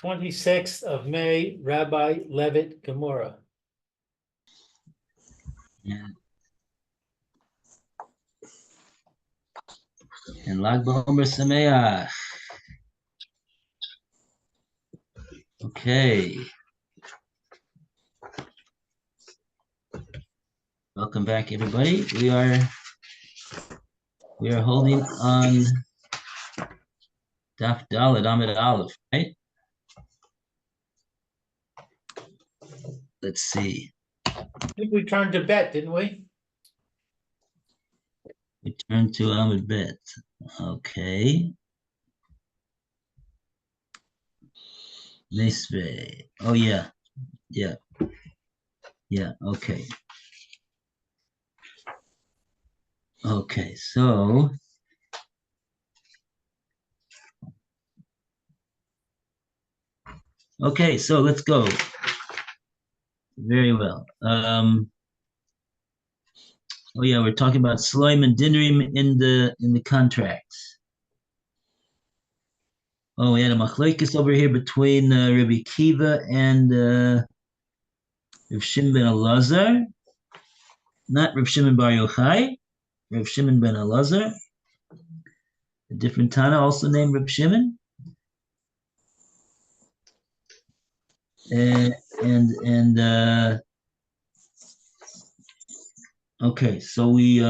26th of May, Rabbi Levitt, Gemora. Yeah. And Lag BaOmer Sameach. Okay. Welcome back, everybody. We are holding on Daf Dalet Amid Aleph, right? Let's see. I think we turned to Bet, didn't we? We turn to Amid Bet. Okay. Nisve. Oh yeah. Yeah. Yeah. Okay. Okay. So let's go. Very well. Oh yeah, we're talking about Sloim and Dinrim in the contracts. Oh, we had a machlokes over here between Rabbi Kiva and Rav Shimon ben Elazar, not Rav Shimon Bar Yochai, Rav Shimon ben Elazar, a different Tana also named Rav Shimon. Okay, so we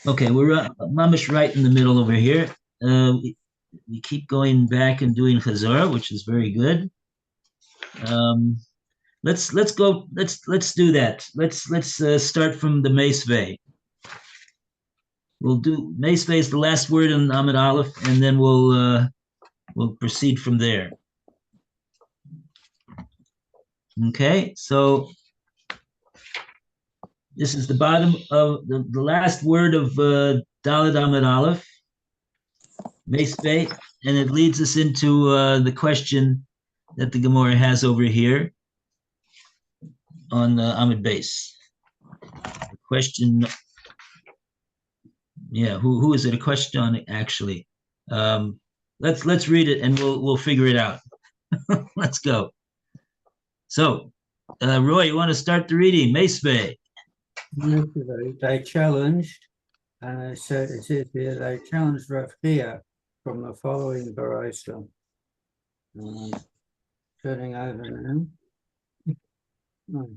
okay, we're mamish right in the middle over here. We keep going back and doing Chazorah, which is very good. Let's do that. Let's start from the Meisvei. We'll do Meisvei is the last word in Amid Aleph, and then we'll proceed from there. Okay, so this is the bottom of the last word of Dalet Amid Aleph, Meisvei, and it leads us into the question that the Gemora has over here on Amid Beis. The question, yeah, who is it a question on actually? Let's read it and we'll figure it out. Let's go. So, Roy, you want to start the reading? Meisvei. They challenged, so it says here, they challenged Rav Chia from the following Barisa. Turning over now.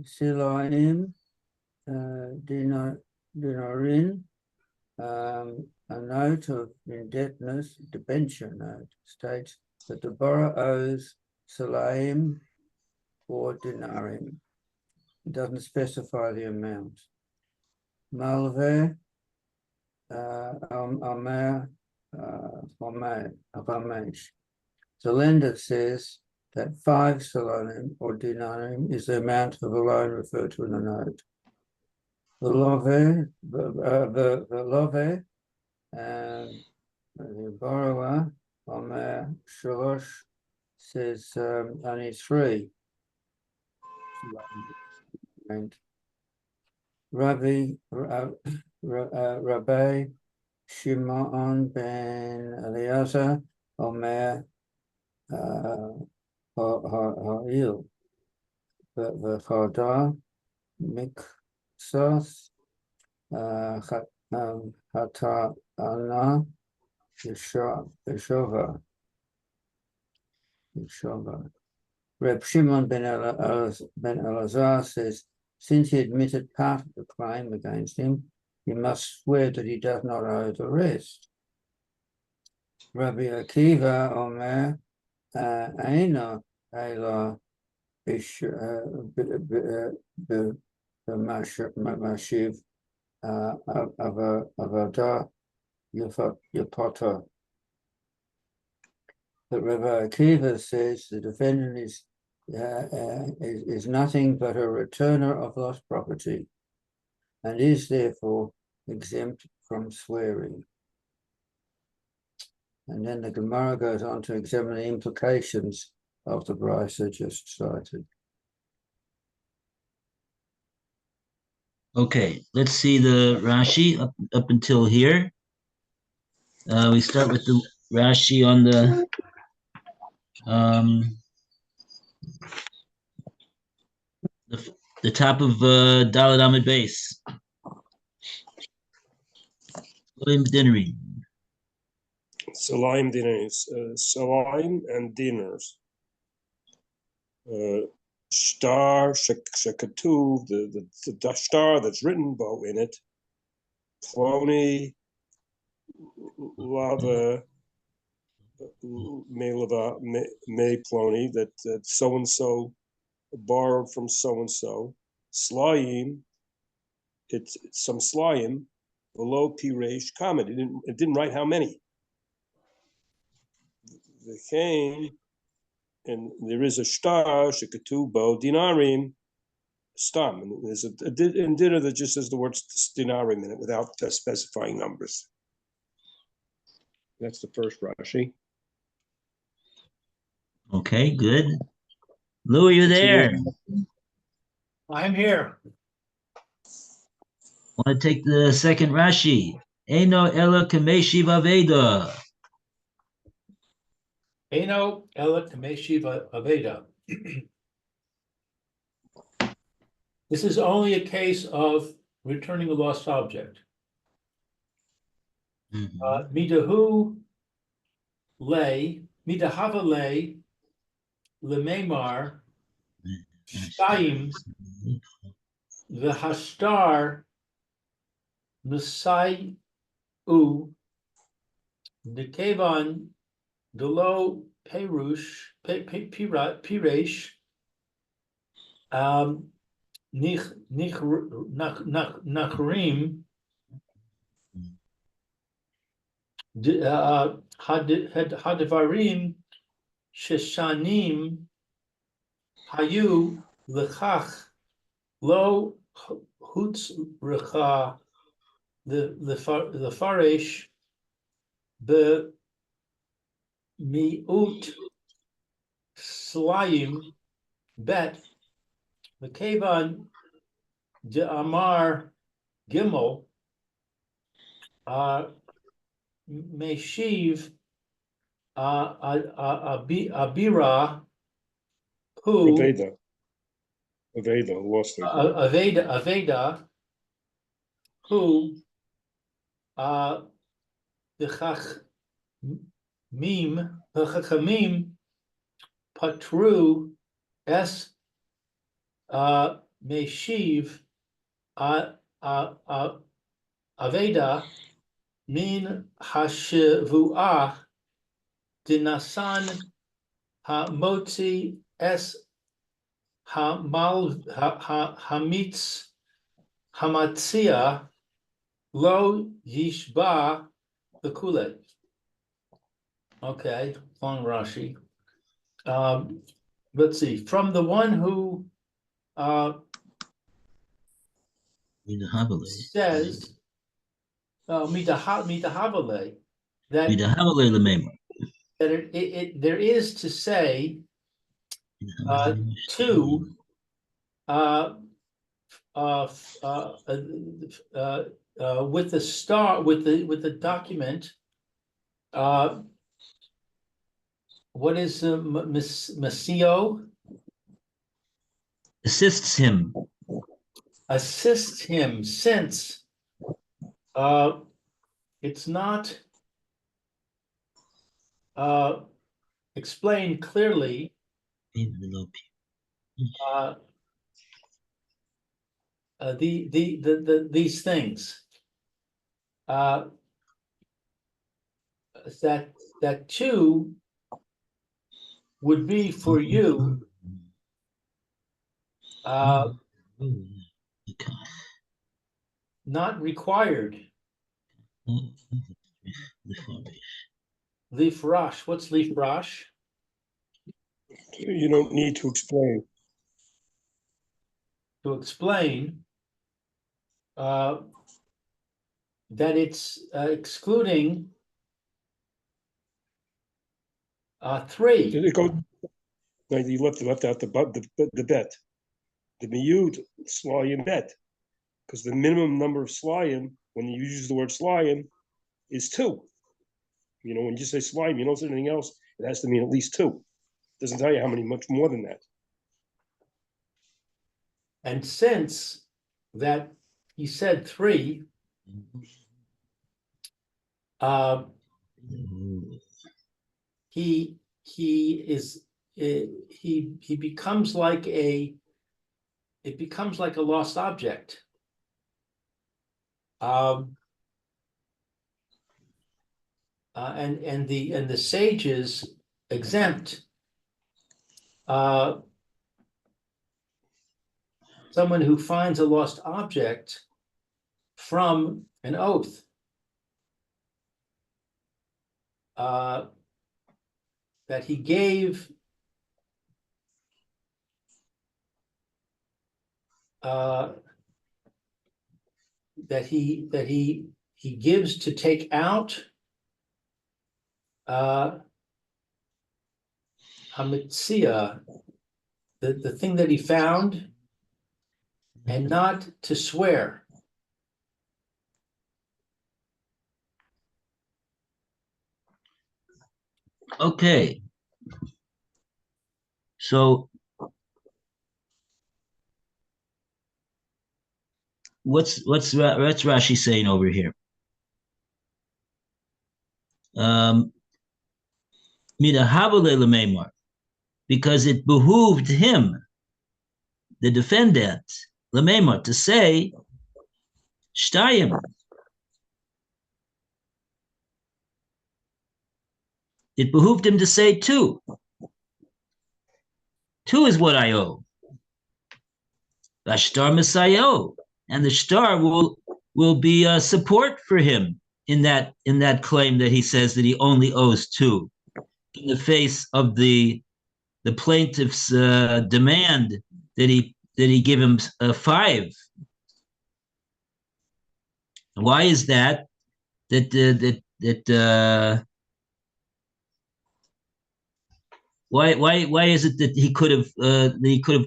Siloim, Dinarin, a note of indebtedness, debenture note, states that the borrower owes Silaim or Dinarim. It doesn't specify the amount. Malve, Omer, Amash. The lender says that 5 Siloim or Dinarim is the amount of a loan referred to in the note. The love, the borrower, Omer Shalosh, says only 3. And Rabbi Shimon ben Eliezer, Omer Ha'il, the Chada, Miksos, Hata'ana, Yeshova. Reb Shimon ben Elazar says, since he admitted part of the claim against him, he must swear that he does not owe the rest. Rabbi Akiva Omer Aina Ela Mashiv Avada Yapota. But Rabbi Akiva says the defendant is nothing but a returner of lost property and is therefore exempt from swearing. And then the Gemara goes on to examine the implications of the brisa just cited. Okay, let's see the Rashi up until here. We start with the Rashi on um, the top of Daled Amid base. Salaim dinners, salaim and dinners. Star shekatuv, the star that's written Bo in it. Ploni lava may ploni that so and so borrowed from so and so. Slayim, it's some slayim below piresh comment. It didn't write how many. The came, and there is a star shekatuv bo dinarim stam, and there's a dinner that just says the word dinarim in it without specifying numbers. That's the first Rashi. Okay, good. Lou, are you there? I'm here. Want to take the second Rashi? Eno ela kameshi vaveda. Eno ela kameshi aveda. This is only a case of returning a lost object. Midahu lay, midahava lay, lememar, shayim, v'hashtar, Messiah, Dekevan, Delo, Perush, Piresh, Nachrim, Hadivarim, Sheshanim, Hayu, Lechach, Lo, Hutz, Recha, the Farish, the Miut, Slayim, Bet, the Kevan, de Amar, Gimel, Meshiv, Abira, who, Aveda, lost it. Aveda, who, the Chachamim, Patru, Es, Meshiv, Aveda, Min Hashivuah, Dinasan, Hamotzi, Es, Hamitz, Hamatzia, Lo Yishba, the Kule. Okay, long Rashi. Let's see. From the one who says, Mitahavale, that there is to say to with the star, with the document. What is Metzia? Assists him. Assists him, since it's not explained clearly. These things that two would be for you not required. Lifrash. What's lifrash? You don't need to explain. To explain that it's excluding three. Did it go? No, you left out the bet. The miyud slayim bet. because the minimum number of slayim, when you use the word slayim, is 2. You know, when you say slayim, you don't say anything else. It has to mean at least 2. It doesn't tell you how many, much more than that. And since that he said 3, he becomes like a lost object. And the sages exempt someone who finds a lost object from an oath. That he gave that he gives to take out Metzia, the thing that he found, and not to swear. Okay. So what's Rashi saying over here? Because it behooved him, the defendant, Lememar, to say Shtayim. It behooved him to say 2. 2 is what I owe. Vashtar Messiah, and the star will be support for him in that claim that he says that he only owes 2, in the face of the plaintiff's demand that he give him 5. Why is that? Why is it that he could have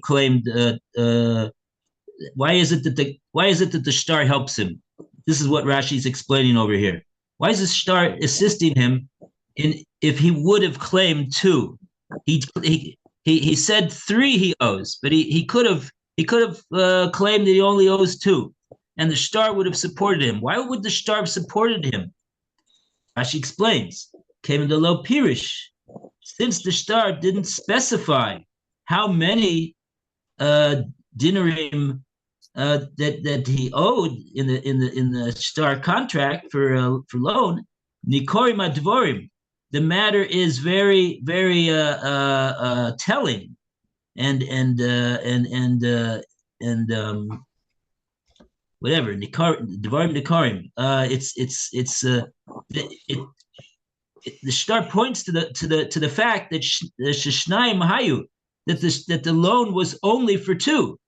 claimed? Why is it that the star helps him? This is what Rashi is explaining over here. Why is the star assisting him if he would have claimed 2? He said 3 he owes, but he could have claimed that he only owes 2, and the star would have supported him. Why would the star have supported him? Rashi explains, came into low pirish, since the star didn't specify how many dinarim that he owed in the star contract for loan. Nikorim advorim. The matter is very, very telling, and whatever. Dvarim nikorim. The star points to the fact that Sheshnayim Hayu, that the loan was only for 2.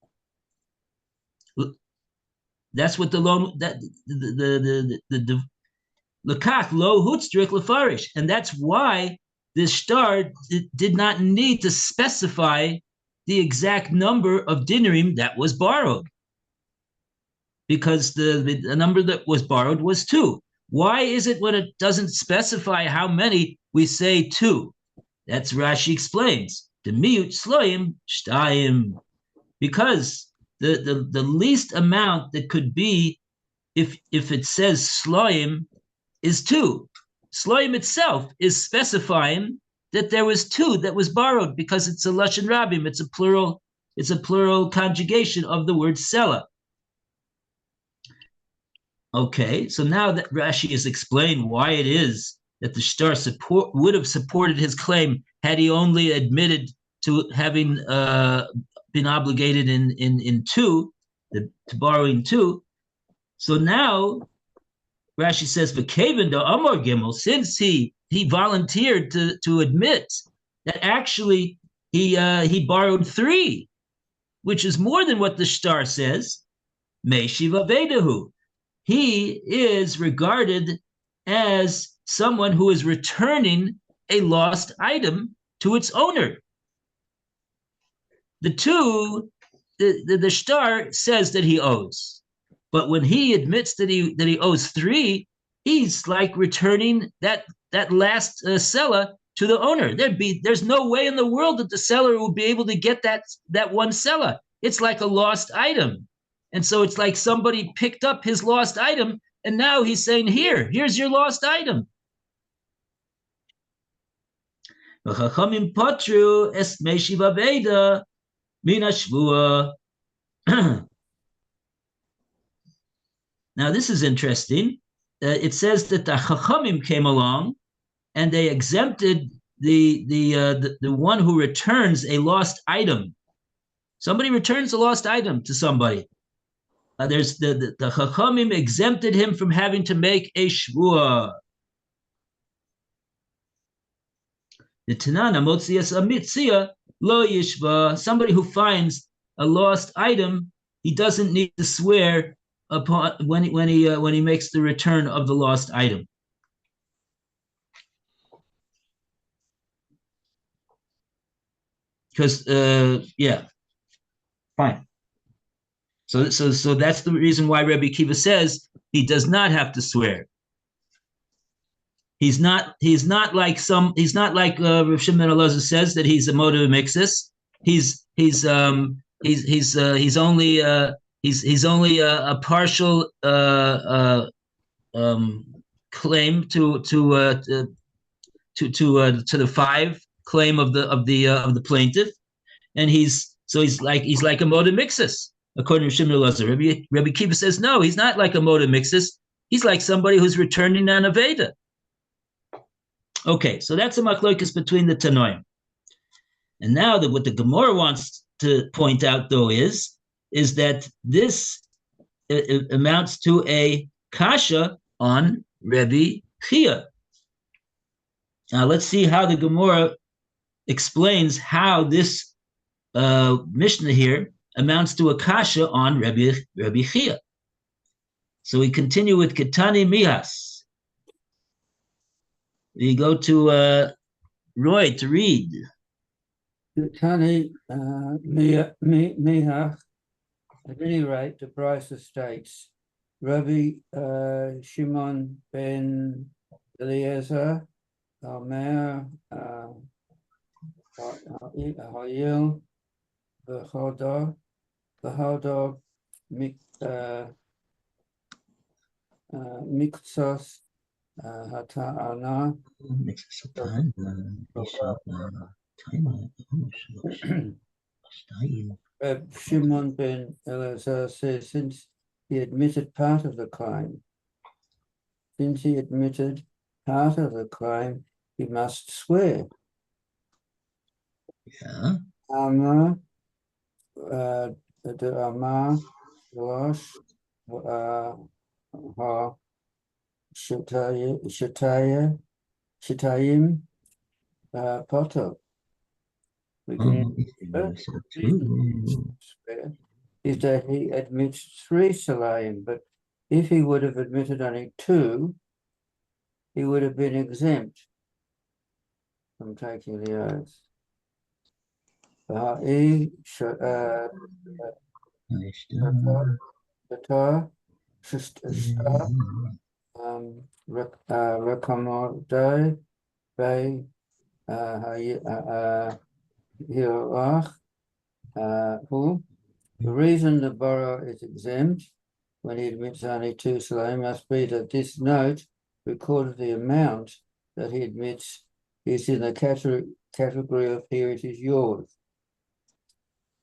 That's what the loan, that the Lekach lo hutzrik lefarish, and that's why the star did not need to specify the exact number of dinarim that was borrowed, because the number that was borrowed was 2. Why is it when it doesn't specify how many we say 2? That's Rashi explains. The miyut sloim shtayim, because the least amount that could be, if it says sloim, is 2. Sloim itself is specifying that there was 2 that was borrowed, because it's a lashon rabim. It's a plural conjugation of the word sela. Okay, so now that Rashi has explained why it is that the star would have supported his claim had he only admitted to having been obligated in 2, to borrowing 2. So now Rashi says, "V'kaven da Amar Gimel," since he volunteered to admit that actually he borrowed 3, which is more than what the star says. Meishiva Vedahu. He is regarded as someone who is returning a lost item to its owner. The star says that he owes. But when he admits that he owes 3, he's like returning that last seller to the owner. There's no way in the world that the seller will be able to get that one seller. It's like a lost item. And so it's like somebody picked up his lost item, and now he's saying, here's your lost item. V'chachamim potru es meshiv aveda min hashvua. Now this is interesting. It says that the chachamim came along and they exempted the one who returns a lost item. Somebody returns a lost item to somebody. There's the chachamim exempted him from having to make a shvua. The Tanana Motzias a Metzia lo yishva. Somebody who finds a lost item, he doesn't need to swear upon when he makes the return of the lost item. Because fine. So that's the reason why Rabbi Akiva says he does not have to swear. He's not like Rav Shimon ben Elazar says that he's a moda mixus. He's only a partial claim to the 5 claim of the plaintiff, and he's like a moda mixus according to Shimon Elazar. Rabbi Akiva says no, he's not like a moda mixus. He's like somebody who's returning an aveda. Okay, so that's a machlokes between the Tanoim. And now what the Gemora wants to point out, though, is that this amounts to a kasha on Rabbi Chia. Now let's see how the Gemora explains how this Mishnah here amounts to a kasha on Rabbi Chia. So we continue with Ketani Mihas. We go to Roy to read. Tani Mihach, at any rate, the Brisa states, Rabbi Shimon ben Eliezer, Omer, Hayil, V'chodor, Miksos, Hata'ana, Reb Shimon ben Elazar says, since he admitted part of the crime, he must swear. Yeah. Amar, the Amar, Rosh, Shetayim, Poto. We can is that he admits 3 salayim, but if he would have admitted only 2, he would have been exempt from taking the oath. Rekomodai by the reason the borrower is exempt when he admits only 2 salayim must be that this note recorded the amount that he admits is in the category of here it is yours.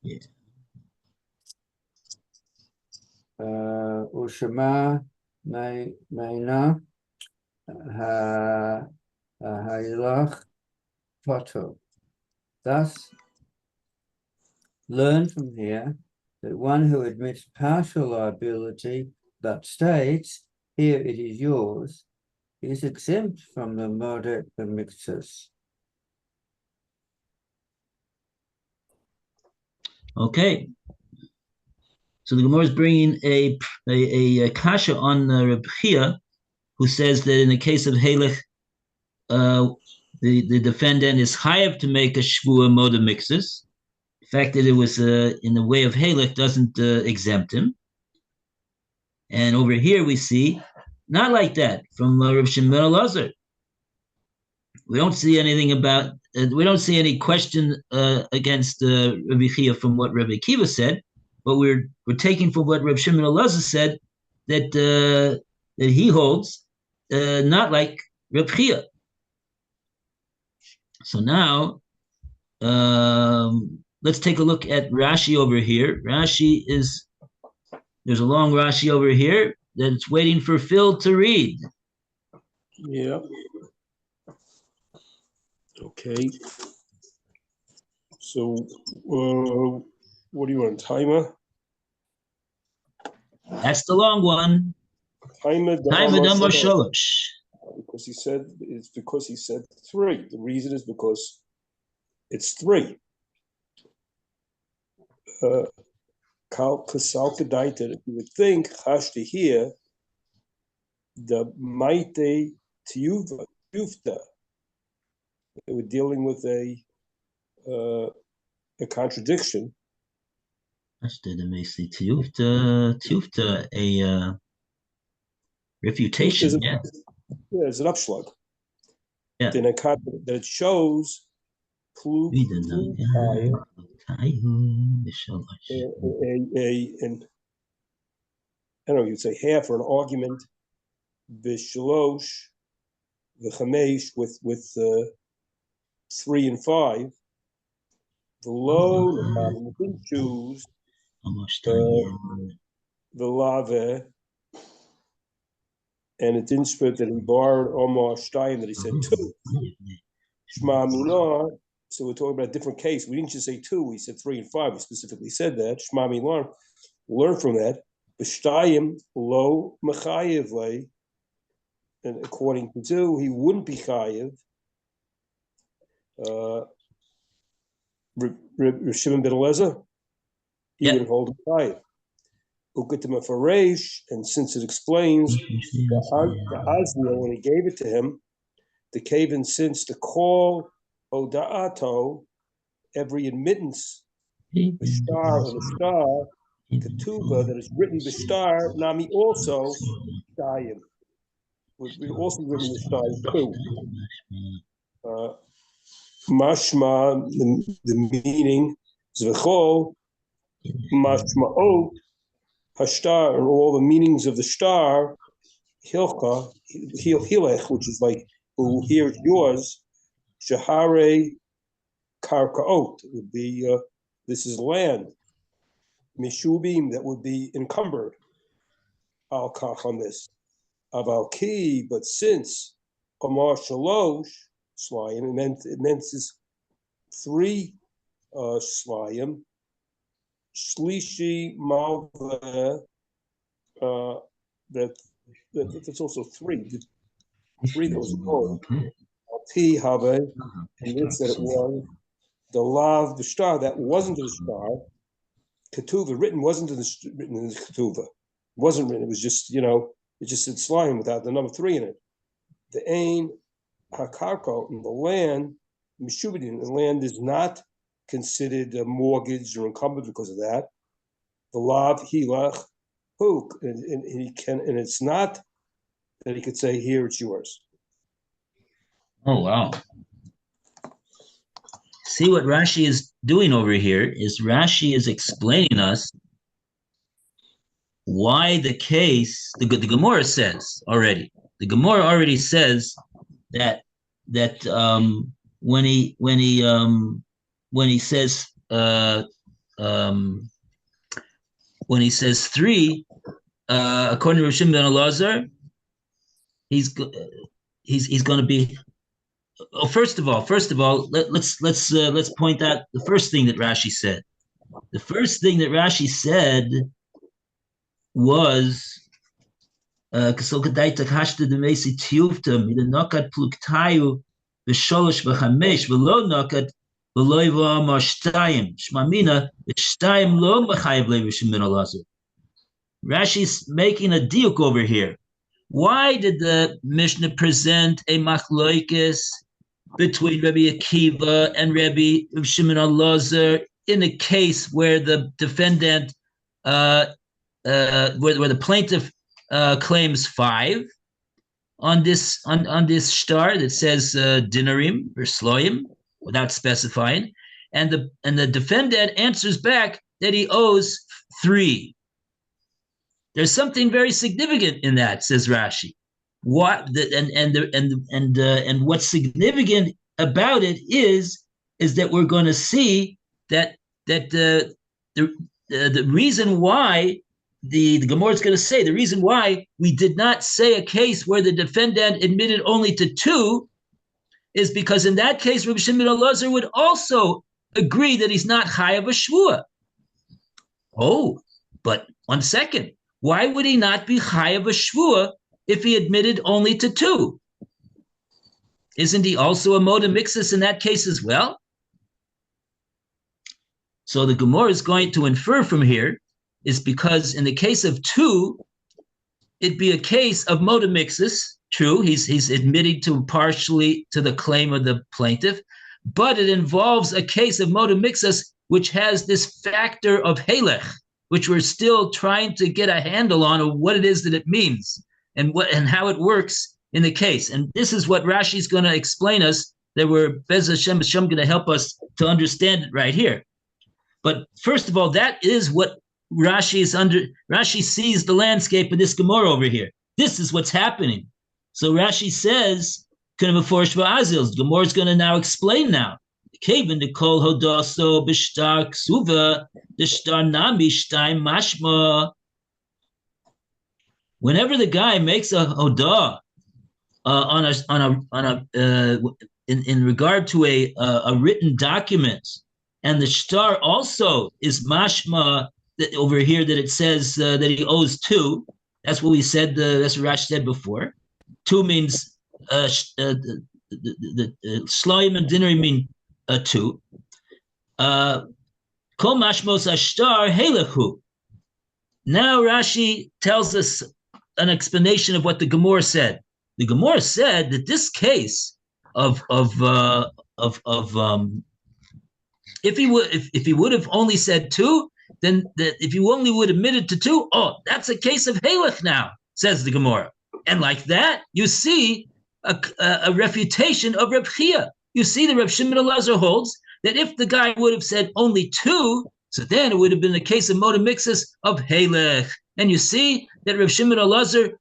Yeah. Ushama Meina Hailach Poto. Thus, learn from here that one who admits partial liability but states, here it is yours, is exempt from the modek b'miktzas. Okay. So the Gemara is bringing a kasha on Reb Chia, who says that in the case of Halech, the defendant is chayav to make a shvua moda mixus. The fact that it was in the way of Halech doesn't exempt him. And over here we see, not like that, from Rav Shimon ben Elazar. We don't see anything about, we don't see any question against Rabbi Chia from what Rabbi Akiva said, but we're taking from what Rav Shimon Elazar said that that he holds not like Rav Chia. So now let's take a look at Rashi over here. There's a long Rashi over here that's waiting for Phil to read. Yeah. Okay. So, what do you want, timer? That's the long one. Timer Number sholosh. because he said 3. The reason is because it's 3. If you would think hashti here, the maite tiyufta. They were dealing with a contradiction. Tiyufta, a refutation. Yeah, it's an upslug. Yeah. Then that it shows and I don't know, you'd say half or an argument b'shalosh v'chamesh with 3 and 5. The low didn't choose the lave, and it didn't spread that he borrowed Omar Stein that he said 2. Shma Minar. So we're talking about a different case. We didn't just say 2. We said 3 and 5. We specifically said that. Shma Minar. Learn from that. B'shtayim lo mechayev le. And according to 2, he wouldn't be chayev. Rav Shimon ben Elazar, he would hold him chayev. Uketim afaresh, and since it explains the Azriel when he gave it to him, the cave-in since the call oda'ato, every admittance, the star of the star, ketuba that is written the star, nami also shayim. We also written the star too. Mashma, the meaning, zvechol, mashma'ot, hashtar, and all the meanings of the star, hilcha, hilech, which is like, here it's yours, shahare karkaot, would be, this is land, mishubim, that would be encumbered, al kach on this, aval ki, but since, amar shalosh, slayim, it meant this 3 slayim, shlishi malva, that's also 3. 3 that was gold. P have, and this that it was the lav, the star that wasn't the star. Ketuva written wasn't written in the ketuva. It wasn't written. It was just it just said slime without the number 3 in it. The ain hakarko in the land, mishubidin, the land is not considered mortgaged or encumbered because of that. The lav hilach hook, and he can, and it's not that he could say here it's yours. Oh wow! See what Rashi is doing over here is Rashi is explaining us why the case. The Gemora says already. The Gemora already says that when he says 3, according to Rav Shimon ben Elazar, he's going to be. Oh, first of all, let's point out the first thing that Rashi said. The first thing that Rashi said was Rashi's making a diuk over here. Why did the Mishnah present a machloikis between Rabbi Akiva and Rabbi Shimon Elazar in a case where the defendant, where the plaintiff claims 5 on this shtar that says dinarim or sloim without specifying, and the defendant answers back that he owes 3. There's something very significant in that, says Rashi. And what's significant about it is that we're going to see that the reason why the Gemora is going to say the reason why we did not say a case where the defendant admitted only to 2 is because in that case Rabbi Shimon ben Elazar would also agree that he's not chayav a shvua. Oh, but 1 second. Why would he not be chayav a shvua if he admitted only to 2? Isn't he also a moda mixus in that case as well? So the Gemora is going to infer from here is because in the case of 2, it'd be a case of moda mixus. True, he's admitting to partially to the claim of the plaintiff, but it involves a case of moda mixus which has this factor of halech, which we're still trying to get a handle on of what it is that it means and how it works in the case. And this is what Rashi is going to explain us, that we're Bez Hashem going to help us to understand it right here. But first of all, that is what Rashi is under. Rashi sees the landscape of this Gemara over here. This is what's happening. So Rashi says, Gemora is going to now explain now. Whenever the guy makes a hodah in regard to a written document, and the shtar also is mashma over here that it says that he owes 2. That's what we said. That's what Rashi said before. 2 means the shloim and dinner mean 2. Kol mashmos ashtar helechu. Now Rashi tells us an explanation of what the Gemora said. The Gemora said that this case of if he would have only said 2, then if he only would have admitted to 2, that's a case of halech now, says the Gemora. And like that, you see a refutation of Reb Chia. You see the Reb Shimon ben Elazar holds that if the guy would have said only 2, so then it would have been a case of moda mixus of halech. And you see that Reb Shimon ben Elazar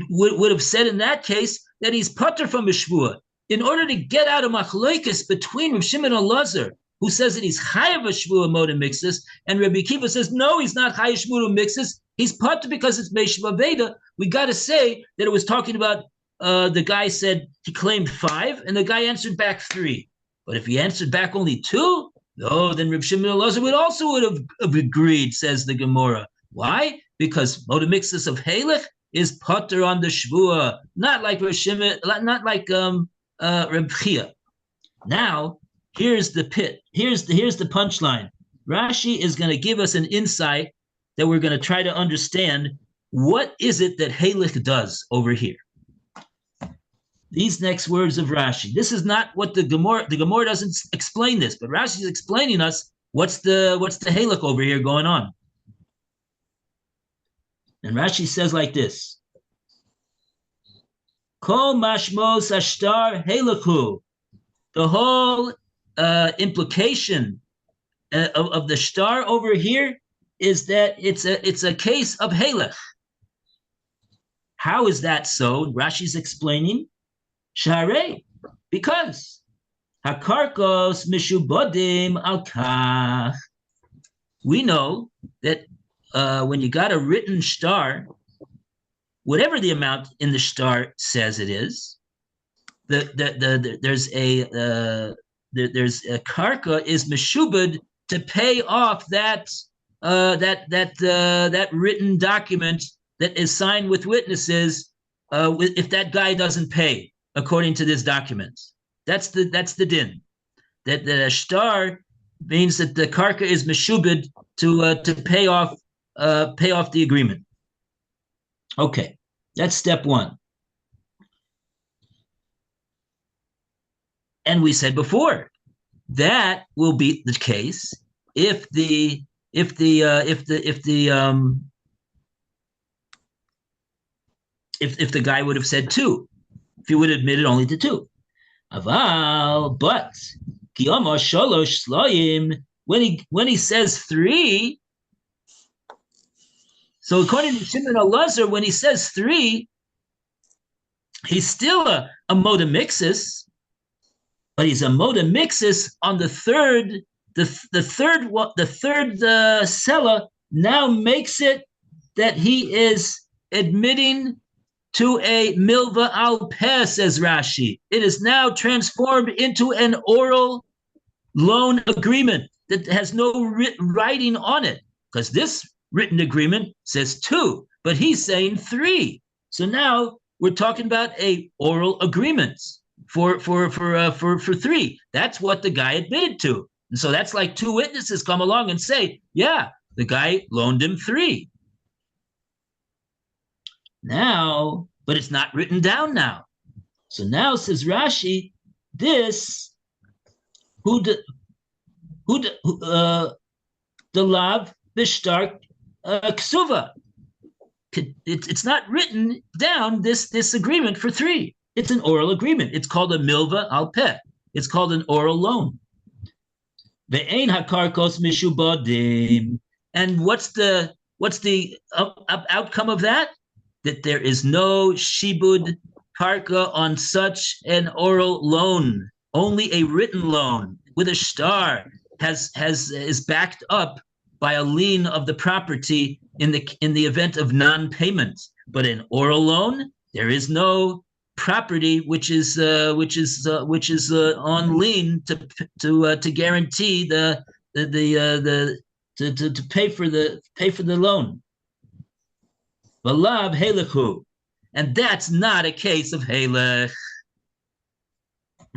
would have said in that case that he's pater from a shvua. In order to get out of machlokes between Reb Shimon ben Elazar, who says that he's chayav a shvua moda mixus, and Rabbi Akiva says no, he's not chayav shvua mixus. He's pater because it's meishav aveda. We got to say that it was talking about the guy said he claimed 5, and the guy answered back 3. But if he answered back only 2, no, then Reb Shimon ben Elazar would have agreed, says the Gemora. Why? Because moda mixus of halech is pater on the shvua, not like Reb Shimon, not like Reb Chia. Now, here's the pit. Here's the punchline. Rashi is going to give us an insight that we're going to try to understand. What is it that halech does over here? These next words of Rashi. This is not what the Gemora doesn't explain this, but Rashi is explaining us what's the halech over here going on. And Rashi says like this: Kol mashmos ashtar helechu. The whole implication of the shtar over here is that it's a case of halech. How is that so? Rashi's explaining. Sharei, because hakarkos mishubodim al kach. We know that when you got a written shtar, whatever the amount in the shtar says it is, there's a karka is meshubad to pay off that written document that is signed with witnesses if that guy doesn't pay according to this document. That's the din. That a shtar means that the karka is meshubad to pay off the agreement. Okay, that's step 1. And we said before that will be the case if the if the guy would have said 2, if he would have admitted only to 2. Aval, but Kiyama Shalosh Sloim, when he says 3, so according to Shimon Elazar, when he says 3, he's still a modamixis, but he's a modamixis on the third. The third Sela now makes it that he is admitting to a milva al peh, says Rashi. It is now transformed into an oral loan agreement that has no writing on it, because this written agreement says 2, but he's saying 3. So now we're talking about a oral agreement for 3. That's what the guy admitted to. And so that's like 2 witnesses come along and say, yeah, the guy loaned him 3. Now, but it's not written down now. So now, says Rashi, this the lav b'shtar ksuva. It's not written down, this agreement for 3. It's an oral agreement. It's called a milva al peh. It's called an oral loan. Ve'ein hakarkos mishubadim. And what's the outcome of that? That there is no shibud karka on such an oral loan. Only a written loan with a shtar is backed up by a lien of the property in the event of non-payment. But an oral loan, there is no property which is on lien to guarantee to pay for the loan. V'lav helechu, and that's not a case of helech.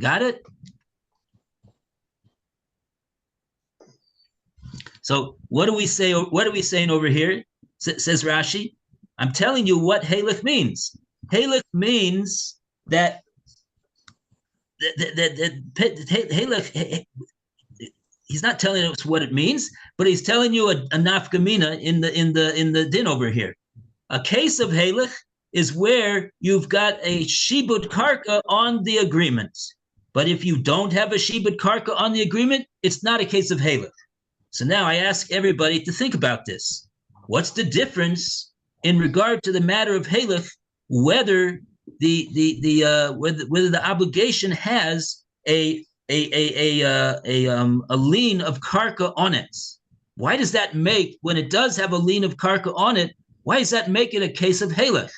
Got it? So what do we say? What are we saying over here? Says Rashi. I'm telling you what helech means. Helech means that helech. He's not telling us what it means, but he's telling you a nafkamina in the din over here. A case of helech is where you've got a shibud karka on the agreement. But if you don't have a shibud karka on the agreement, it's not a case of helech. So now I ask everybody to think about this. What's the difference in regard to the matter of helech, whether the obligation has a lien of karka on it? Why does that make, when it does have a lien of karka on it, why does that make it a case of helech?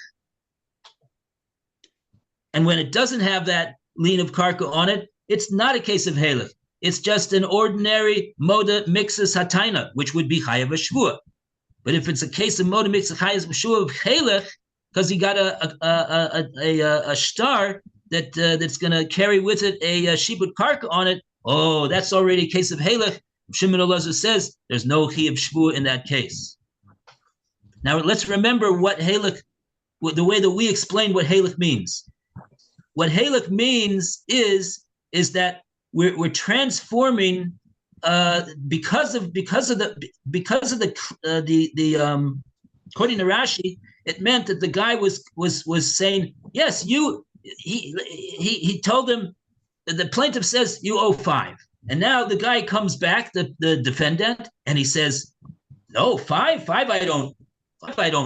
And when it doesn't have that lien of karka on it, it's not a case of helech. It's just an ordinary moda mixus hataina, which would be chayav shvua. But if it's a case of moda mixus chayav shvua of helech, because he got a star that's going to carry with it a shibud karka on it, oh, that's already a case of helech. Shimon Elazar says there's no chayav shvua in that case. Now let's remember what helech, the way that we explain what helech means. What helech means is that we're transforming because of the according to Rashi, it meant that the guy was saying, yes, he told him, the plaintiff says you owe 5, and now the guy comes back, the defendant, and he says, no, 5 I don't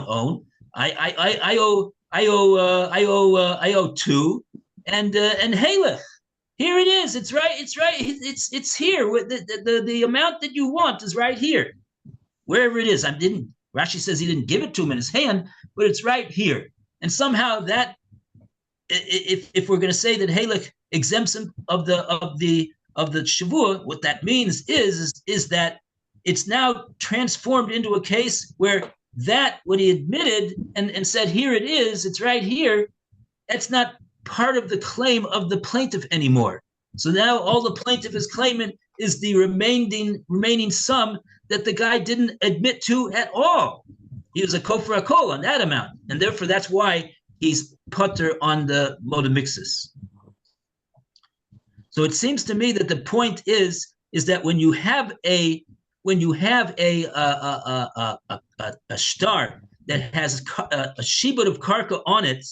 own. I owe 2, and helech. Here it is. It's right. It's here. The amount that you want is right here, wherever it is. Rashi says he didn't give it to him in his hand, but it's right here. And somehow that, if we're going to say that helech exempts him of the shavua, what that means is that it's now transformed into a case where that when he admitted and said, here it is, it's right here, that's not part of the claim of the plaintiff anymore. So now all the plaintiff is claiming is the remaining sum that the guy didn't admit to at all. He was a kofar akol on that amount, and therefore that's why he's putter on the modamixis. So it seems to me that the point is that when you have a star that has a shibud of karka on it,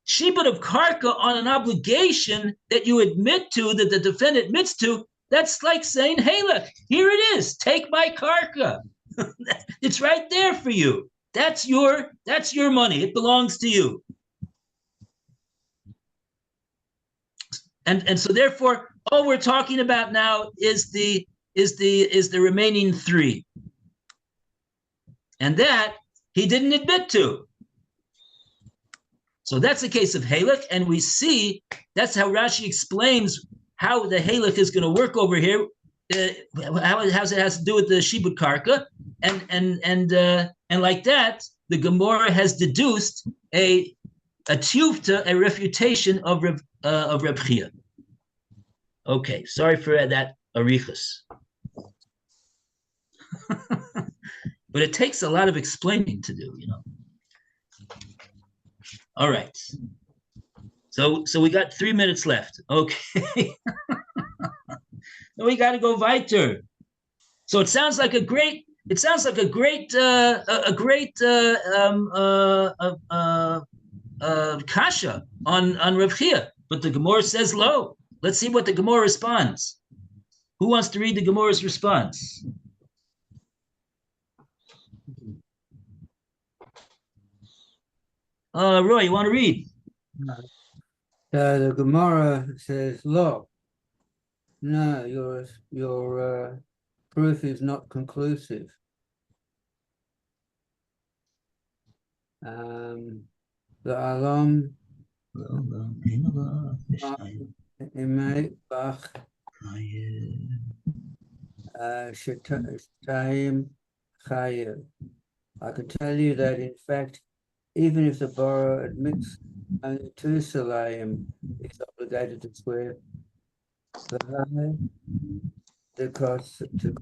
shibud of karka on an obligation that you admit to, that the defendant admits to, that's like saying, hey, look, here it is, take my karka. It's right there for you. That's your money. It belongs to you. And so therefore, all we're talking about now is the remaining three. And that he didn't admit to. So that's the case of Halak, and we see that's how Rashi explains how the Halak is going to work over here. How it has to do with the Shibud Karka, and like that, the Gemora has deduced a tiyuvta, a refutation of Reb Chia. Okay, sorry for that arichas. But it takes a lot of explaining to do, All right. So we got 3 minutes left. Okay. We got to go weiter. So it sounds like a great kasha on Rav Chia, but the Gemara says low. Let's see what the Gemara responds. Who wants to read the Gemara's response? Roy, you want to read? The Gemara says, "Lo, no, your proof is not conclusive." The alam imay bach shetayim chayev. I can tell you that, in fact, even if the borrower admits only 2 salayim, he's obligated to swear the cost to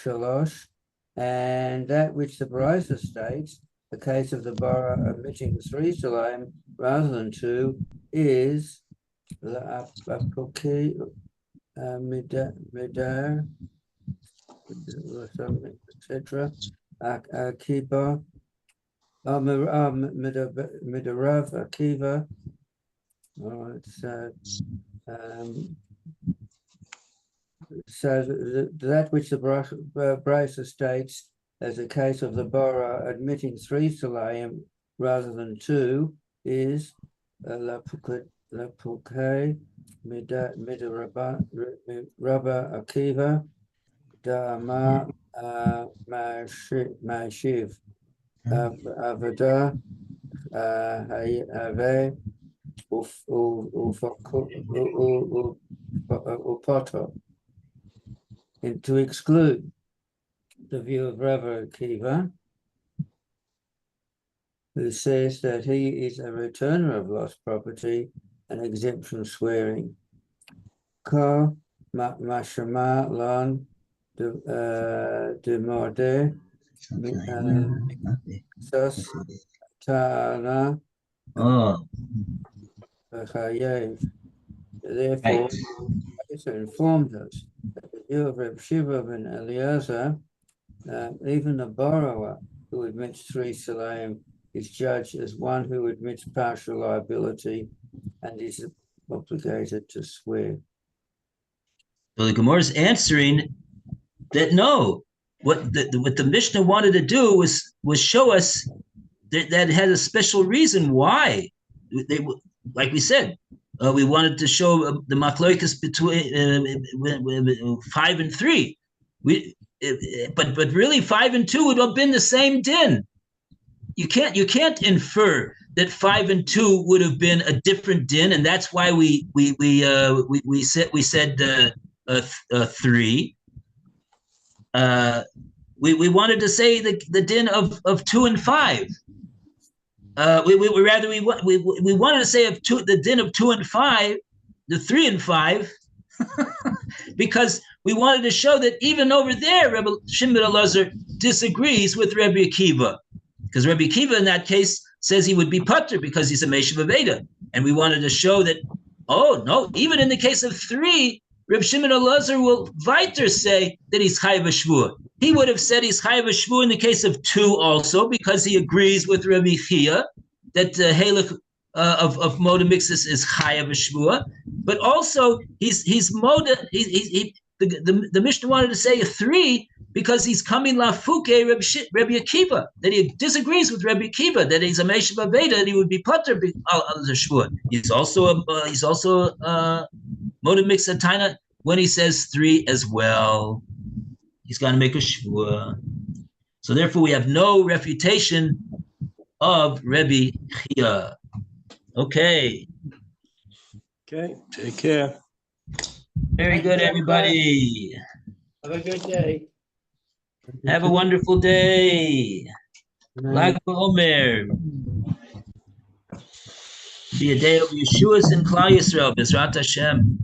shalosh, and that which the Brisa states, the case of the borrower admitting 3 salayim rather than 2, is l'apoki midar, etc. Akiba. Midarav Akiva. All right, so that which the Brisa states as a case of the borrower admitting 3 salayim rather than 2 is Lapuke Midarabba Akiva Dama Mashiv. Avada Ave Upoto, and to exclude the view of Rav Akiva, who says that he is a returner of lost property and exempt from swearing. Ka Mashama Lan de Morde. Sus Tana Therefore, also informed us that the view of Reb Shiva ben Eliezer, even the borrower who admits 3 salayim is judged as one who admits partial liability and is obligated to swear. So the Gemara is answering that no. What the Mishnah wanted to do was show us that it had a special reason why they, like we said, we wanted to show the machlokas between 5 and 3. But really 5 and 2 would have been the same din. You can't infer that 5 and 2 would have been a different din, and that's why we said 3. We wanted to say the din of 2 and 5. We wanted to say the din of 2 and 5, the 3 and 5, because we wanted to show that even over there, Rebbe Shimon ben Elazar disagrees with Rebbe Akiva, because Rebbe Akiva in that case says he would be putter because he's a Meshav Aveda, and we wanted to show that, oh no, even in the case of 3, Reb Shimon Elazar will weiter say that he's chayav shvua. He would have said he's chayav shvua in the case of 2 also, because he agrees with Rabbi Chia that the halach of moda mixus is chayav shvua. But also he's moda. The Mishnah wanted to say a 3 because he's coming lafuke Rabbi Akiva, that he disagrees with Rabbi Akiva, that he's a Meishav Aveda, that he would be putter al the shvua. He's also moda mixer taina when he says 3 as well. He's got to make a shvua. So therefore, we have no refutation of Rabbi Chia. Okay. Okay, take care. Very good, everybody. Have a good day. Have a wonderful day. Lag BaOmer. Be a day of Yeshua's and Klal Yisrael, B'ezrat Hashem.